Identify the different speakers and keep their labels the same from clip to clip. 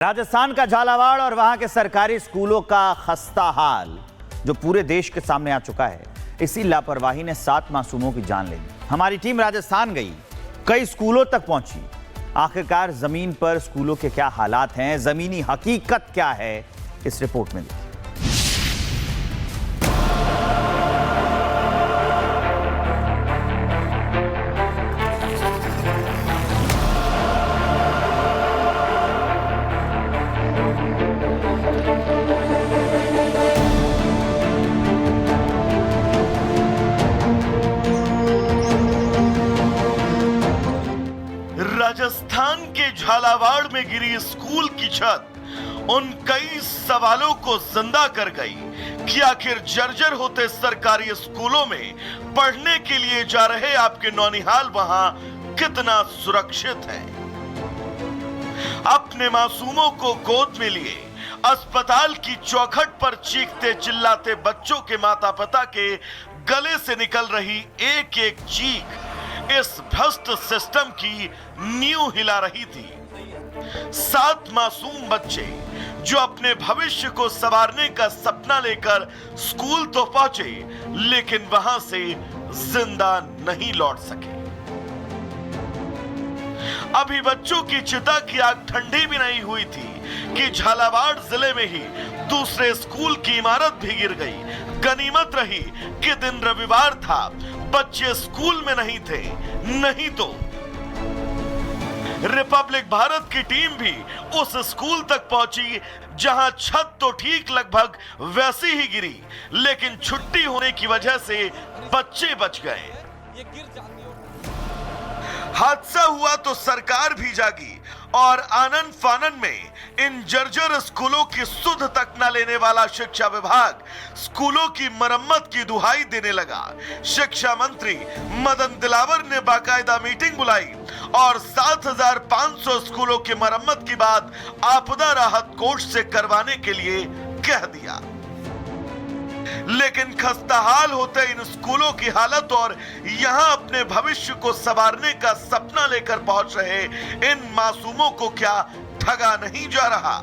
Speaker 1: राजस्थान का झालावाड़ और वहां के सरकारी स्कूलों का खस्ता हाल जो पूरे देश के सामने आ चुका है। इसी लापरवाही ने 7 मासूमों की जान ले ली। हमारी टीम राजस्थान गई, कई स्कूलों तक पहुंची। आखिरकार जमीन पर स्कूलों के क्या हालात हैं, जमीनी हकीकत क्या है, इस रिपोर्ट में देखिए।
Speaker 2: राजस्थान के झालावाड़ में गिरी स्कूल की छत उन कई सवालों को जिंदा कर गई कि आखिर जर्जर होते सरकारी स्कूलों में पढ़ने के लिए जा रहे आपके नौनिहाल वहां कितना सुरक्षित है। अपने मासूमों को गोद में लिए अस्पताल की चौखट पर चीखते चिल्लाते बच्चों के माता पिता के गले से निकल रही एक एक चीख इस भ्रष्ट सिस्टम की नींव हिला रही थी। 7 मासूम बच्चे जो अपने भविष्य को संवारने का सपना लेकर स्कूल तो पहुंचे, लेकिन वहां से जिंदा नहीं लौट सके। अभी बच्चों की चिता की आग ठंडी भी नहीं हुई थी कि झालावाड़ जिले में ही दूसरे स्कूल की इमारत भी गिर गई। गनीमत रही कि दिन रविवार था, बच्चे स्कूल में नहीं थे, नहीं तो रिपब्लिक भारत की टीम भी उस स्कूल तक पहुंची जहां छत तो ठीक लगभग वैसी ही गिरी, लेकिन छुट्टी होने की वजह से बच्चे बच गए। हादसा हुआ तो सरकार भी जागी और आनन फानन में इन जर्जर स्कूलों की सुध तक न लेने वाला शिक्षा विभाग स्कूलों की मरम्मत की दुहाई देने लगा। शिक्षा मंत्री मदन दिलावर ने बाकायदा मीटिंग बुलाई और 7,500 स्कूलों की मरम्मत की बात आपदा राहत कोष से करवाने के लिए कह दिया। लेकिन खस्ताहाल होते इन स्कूलों की हालत और यहां अपने भविष्य को संवारने का सपना लेकर पहुंच रहे इन मासूमों को क्या ठगा नहीं जा रहा।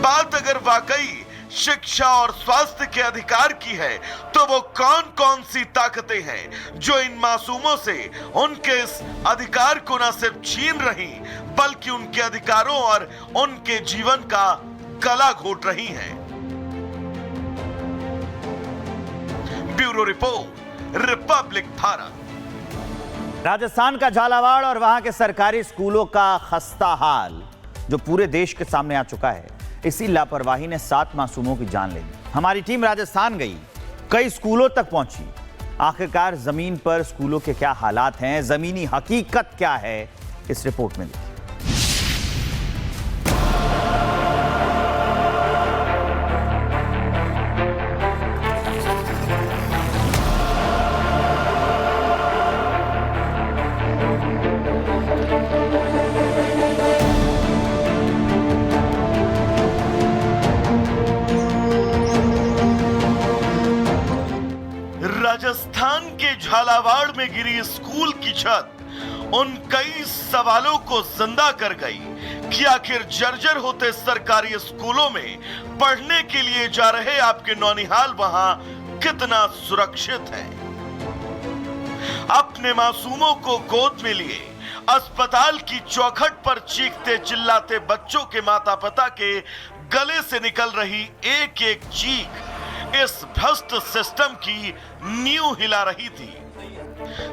Speaker 2: बात अगर वाकई शिक्षा और स्वास्थ्य के अधिकार की है तो वो कौन कौन सी ताकतें हैं जो इन मासूमों से उनके इस अधिकार को न सिर्फ छीन रही बल्कि उनके अधिकारों और उनके जीवन का गला घोट रही हैं। Bureau report, Republic Bharat.
Speaker 1: Rajasthan का झालावाड़ और वहां के सरकारी स्कूलों का खस्ता हाल जो पूरे देश के सामने आ चुका है। इसी लापरवाही ने 7 मासूमों की जान ले ली। हमारी टीम राजस्थान गई, कई स्कूलों तक पहुंची। आखिरकार जमीन पर स्कूलों के क्या हालात हैं, जमीनी हकीकत क्या है, इस रिपोर्ट में देखिए।
Speaker 2: राजस्थान के झालावाड़ में गिरी स्कूल की छत उन कई सवालों को जिंदा कर गई कि आखिर जर्जर होते सरकारी स्कूलों में पढ़ने के लिए जा रहे आपके नौनिहाल वहां कितना सुरक्षित है। अपने मासूमों को गोद में लिए अस्पताल की चौखट पर चीखते चिल्लाते बच्चों के माता पिता के गले से निकल रही एक एक चीख इस भ्रष्ट सिस्टम की नींव हिला रही थी।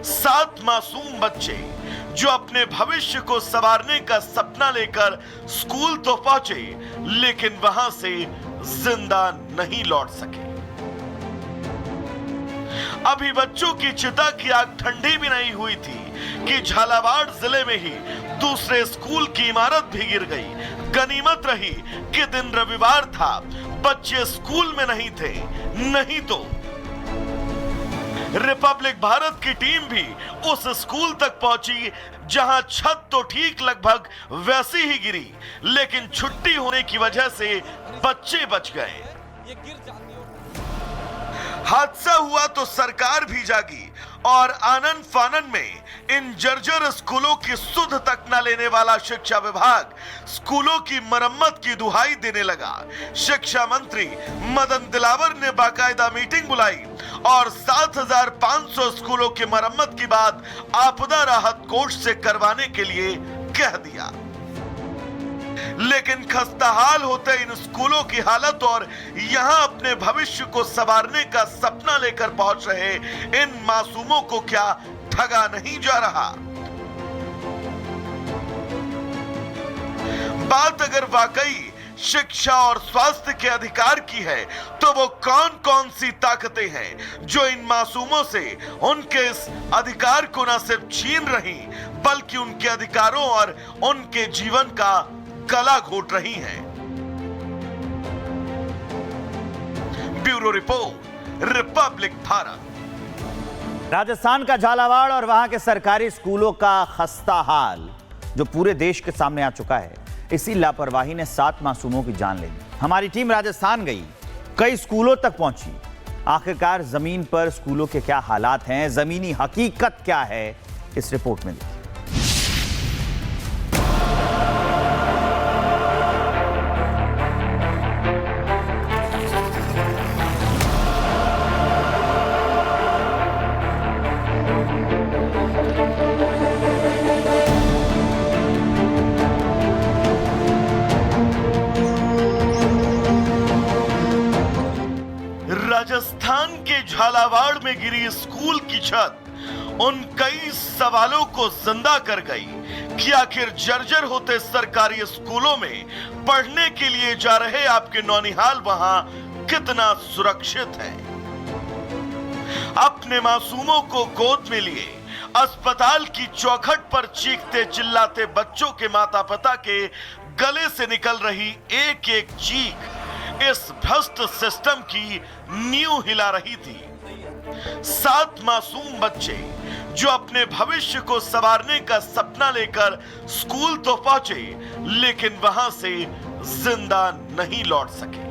Speaker 2: 7 मासूम बच्चे जो अपने भविष्य को संवारने का सपना लेकर स्कूल तो पहुंचे, लेकिन वहां से जिंदा नहीं लौट सके। अभी बच्चों की चिता की आग ठंडी भी नहीं हुई थी कि झालावाड़ जिले में ही दूसरे स्कूल की इमारत भी गिर गई। गनीमत रही कि दिन रविवार था, बच्चे स्कूल में नहीं थे, नहीं तो रिपब्लिक भारत की टीम भी उस स्कूल तक पहुंची जहां छत तो ठीक लगभग वैसी ही गिरी, लेकिन छुट्टी होने की वजह से बच्चे बच गए। हादसा हुआ तो सरकार भी जागी और आनन फानन में इन जर्जर स्कूलों की सुध तक न लेने वाला शिक्षा विभाग स्कूलों की मरम्मत की दुहाई देने लगा। शिक्षा मंत्री मदन दिलावर ने बाकायदा मीटिंग बुलाई और 7,500 स्कूलों की मरम्मत की बात आपदा राहत कोष से करवाने के लिए कह दिया। लेकिन खस्ताहाल होते इन स्कूलों की हालत और यहां अपने भविष्य को संवारने का सपना लेकर पहुंच रहे इन मासूमों को क्या ठगा नहीं जा रहा? बात अगर वाकई शिक्षा और स्वास्थ्य के अधिकार की है तो वो कौन कौन सी ताकतें हैं जो इन मासूमों से उनके इस अधिकार को न सिर्फ छीन रही बल्कि उनके अधिकारों और उनके जीवन का गला घोट रही हैं। Bureau report, Republic Bharat.
Speaker 1: Rajasthan का झालावाड़ और वहां के सरकारी स्कूलों का खस्ता हाल जो पूरे देश के सामने आ चुका है, इसी लापरवाही ने 7 मासूमों की जान ले ली। हमारी टीम राजस्थान गई, कई स्कूलों तक पहुंची। आखिरकार जमीन पर स्कूलों के क्या हालात हैं, जमीनी हकीकत क्या है, इस रिपोर्ट में देखिए।
Speaker 2: राजस्थान के झालावाड़ में गिरी स्कूल की छत उन कई सवालों को जिंदा कर गई कि आखिर जर्जर होते सरकारी स्कूलों में पढ़ने के लिए जा रहे आपके नौनिहाल वहां कितना सुरक्षित है। अपने मासूमों को गोद में लिए अस्पताल की चौखट पर चीखते चिल्लाते बच्चों के माता पिता के गले से निकल रही एक एक चीख इस भ्रष्ट सिस्टम की नींव हिला रही थी। 7 मासूम बच्चे जो अपने भविष्य को संवारने का सपना लेकर स्कूल तो पहुंचे लेकिन वहां से जिंदा नहीं लौट सके।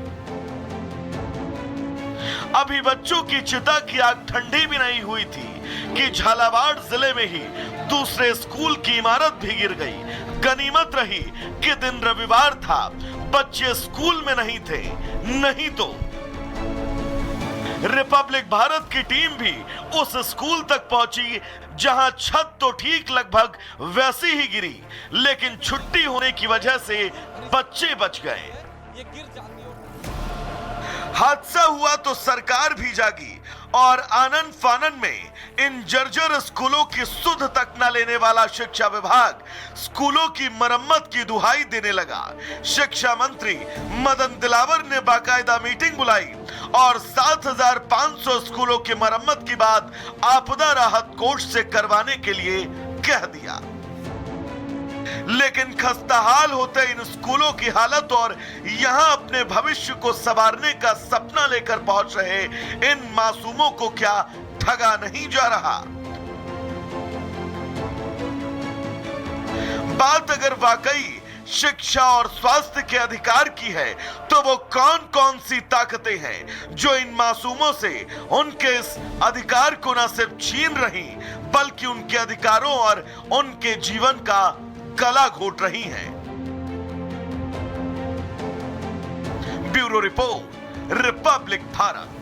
Speaker 2: अभी बच्चों की चिता की आग ठंडी भी नहीं हुई थी कि झालावाड़ जिले में ही दूसरे स्कूल की इमारत भी गिर गई। गनीमत रही कि दिन रविवार था, बच्चे स्कूल में नहीं थे, नहीं तो रिपब्लिक भारत की टीम भी उस स्कूल तक पहुंची जहां छत तो ठीक लगभग वैसी ही गिरी लेकिन छुट्टी होने की वजह से बच्चे बच गए। हादसा हुआ तो सरकार भी जागी और आनन फानन में इन जर्जर स्कूलों की सुध तक न लेने वाला शिक्षा विभाग स्कूलों की मरम्मत की दुहाई देने लगा। शिक्षा मंत्री मदन दिलावर ने बाकायदा मीटिंग बुलाई और 7,500 स्कूलों की मरम्मत की बात आपदा राहत कोष से करवाने के लिए कह दिया। लेकिन खस्ताहाल होते इन स्कूलों की हालत और यहां अपने भविष्य को संवारने का सपना लेकर पहुंच रहे इन मासूमों को क्या ठगा नहीं जा रहा? बात अगर वाकई शिक्षा और स्वास्थ्य के अधिकार की है तो वो कौन कौन सी ताकतें हैं जो इन मासूमों से उनके इस अधिकार को न सिर्फ छीन रही बल्कि उनके अधिकारों और उनके जीवन का गला घोट रही हैं। Bureau report, Republic Bharat.